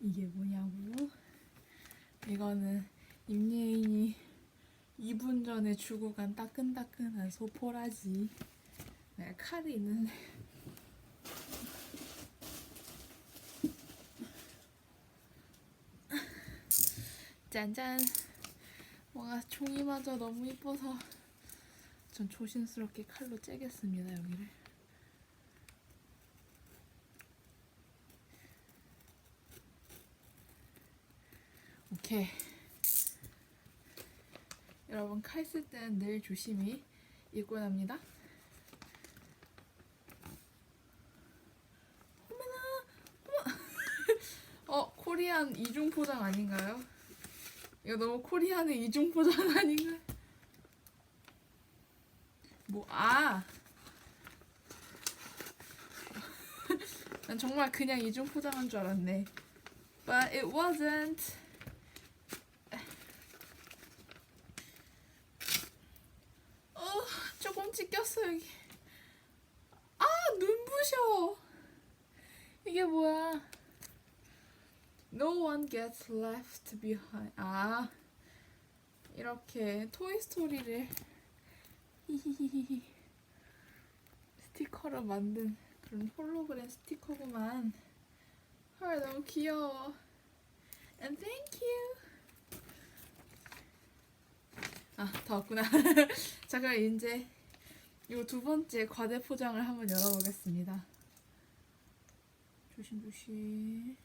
이게 뭐냐고? 이거는 임예인이 2분 전에 주고 간 따끈따끈한 소포라지. 네, 칼이 있는데 짠짠. 뭔가 종이마저 너무 이뻐서 전 조심스럽게 칼로 째겠습니다. 여기를. 오케이. 여러분, 칼 쓸 때는 늘 조심히 입고 납니다. 코리안 이중 포장 아닌가요? 이거 너무 코리안의 이중 포장 아닌가요? 난 정말 그냥 이중 포장한 줄 알았네. But it wasn't. 조금 찢겼어 여기. 눈부셔. 이게 뭐야? No one gets left behind. 이렇게 토이스토리를 스티커로 만든 그런 홀로그램 스티커구만. 헐, 너무 귀여워. And thank you. 다 왔구나. 자, 그럼 이제 이 두 번째 과대 포장을 한번 열어보겠습니다. 조심조심.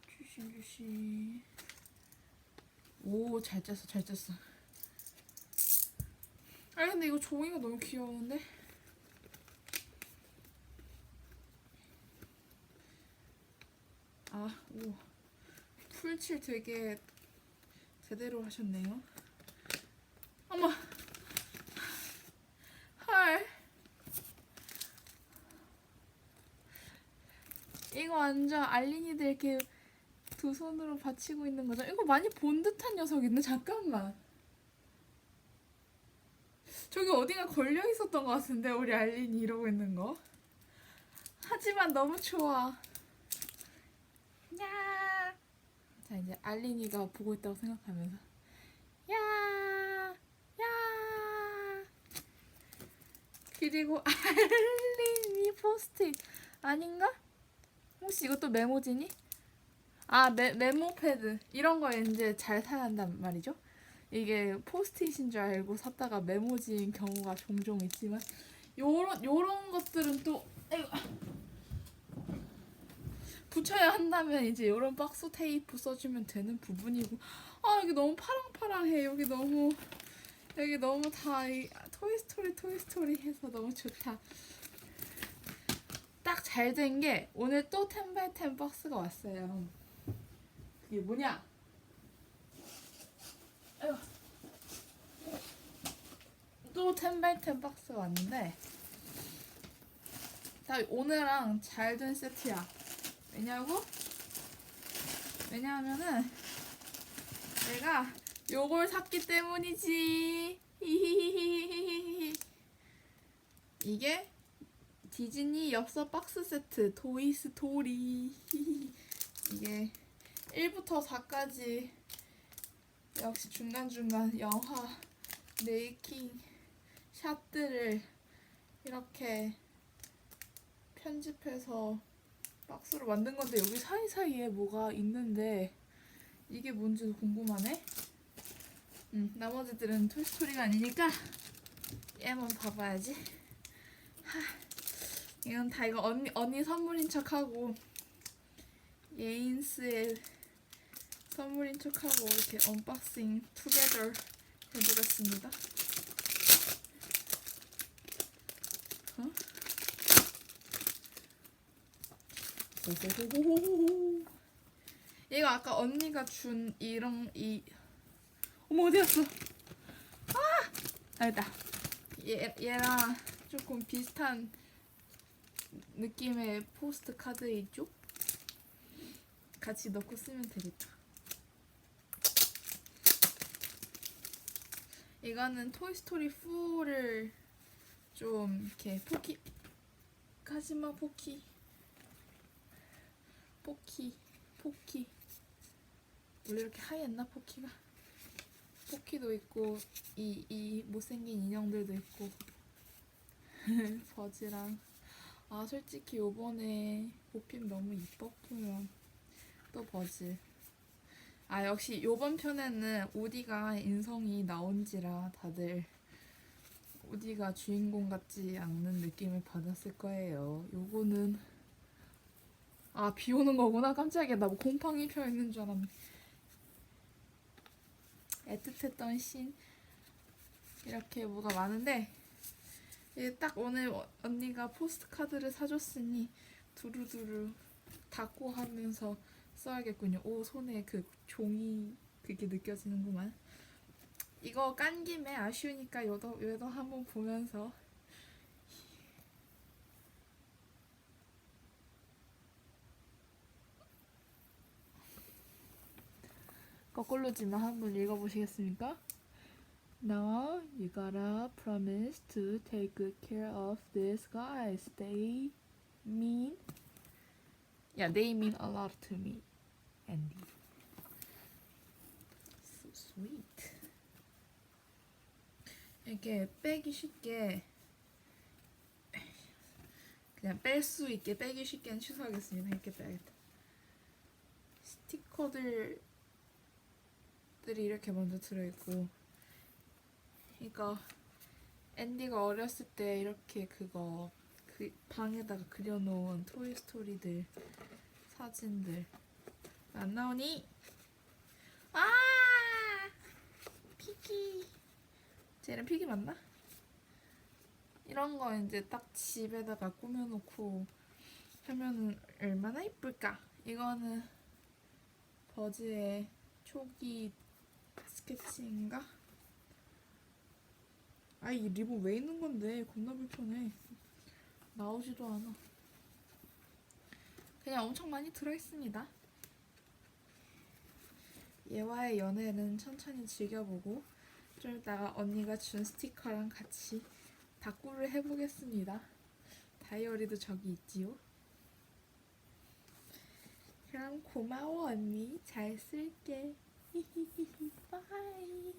조심조심. 오, 잘 짰어, 잘 짰어. 근데 이거 종이가 너무 귀여운데? 오. 풀칠 되게 제대로 하셨네요. 어머! 헐! 이거 완전 알린이들 이렇게 두 손으로 받치고 있는 거죠? 이거 많이 본 듯한 녀석인데? 잠깐만. 저기 어디가 걸려 있었던 것 같은데? 우리 알린이 이러고 있는 거. 하지만 너무 좋아. 야! 자, 이제 알린이가 보고 있다고 생각하면서 야! 야! 그리고 알린이 포스트잇 아닌가? 혹시 이것도 메모지니? 메모 패드 이런 거 이제 잘 사야 한단 말이죠. 이게 포스트잇인 줄 알고 샀다가 메모지인 경우가 종종 있지만 요런 것들은 또 붙여야 한다면 이제 요런 박스 테이프 써주면 되는 부분이고. 여기 너무 파랑파랑해. 여기 너무 다 토이스토리 해서 너무 좋다. 딱 잘 된 게 오늘 또 10x10 박스가 왔어요. 그게 뭐냐? 또 10x10 박스가 왔는데 딱 오늘랑 잘 된 세트야. 왜냐하면은 내가 요걸 샀기 때문이지. 이게 디즈니 엽서 박스 세트 토이스토리. 이게 1부터 4까지 역시 중간중간 영화 메이킹 샷들을 이렇게 편집해서 박스로 만든 건데 여기 사이사이에 뭐가 있는데 이게 뭔지도 궁금하네. 나머지들은 토이스토리가 아니니까 얘만 봐봐야지. 이건 다 이거 언니 선물인 척하고 예인스의 선물인 척하고 이렇게 언박싱 투게더 해보겠습니다. 얘가 아까 언니가 준 어머, 어디갔어? 됐다. 얘랑 조금 비슷한 느낌의 포스트 카드 있죠? 같이 넣고 쓰면 되겠다. 이거는 토이스토리 4를 좀 이렇게 포키 가지마 포키 원래 이렇게 하얘했나 포키가? 포키도 있고 이 못생긴 인형들도 있고 버즈랑 아 솔직히 요번에 보핌 너무 이뻤구만. 또 버즈. 아 역시 요번 편에는 우디가 인성이 나온지라 다들 우디가 주인공 같지 않는 느낌을 받았을 거예요. 요거는 아 비 오는 거구나. 깜짝이야. 나 뭐 곰팡이 펴 있는 줄 알았네. 애틋했던 씬 이렇게 뭐가 많은데 이게 딱 오늘 언니가 포스트 카드를 사줬으니 두루두루 닫고 하면서 써야겠군요. 오 손에 그 종이 그게 느껴지는구만. 이거 깐 김에 아쉬우니까 얘도 한번 보면서 거꾸로지만 한번 읽어보시겠습니까? Now you gotta promise to take good care of these guys. They mean they mean a lot to me, Andy. So sweet. 이렇게 빼기 쉽게 그냥 뺄 수 있게 빼기 쉽게는 취소하겠습니다. 이렇게 빼야겠다. 스티커들이 이렇게 먼저 들어있고 이거 앤디가 어렸을 때 이렇게 그거 그 방에다가 그려놓은 토이스토리들 사진들 안 나오니? 아 피기 쟤는 피기 맞나? 이런 거 이제 딱 집에다가 꾸며놓고 하면은 얼마나 이쁠까? 이거는 버즈의 초기 스케치인가? 아, 이 리본 왜 있는 건데? 겁나 불편해. 나오지도 않아. 그냥 엄청 많이 들어있습니다. 얘와의 연애는 천천히 즐겨보고 좀 이따가 언니가 준 스티커랑 같이 다꾸를 해보겠습니다. 다이어리도 저기 있지요. 그럼 고마워 언니. 잘 쓸게. 바이.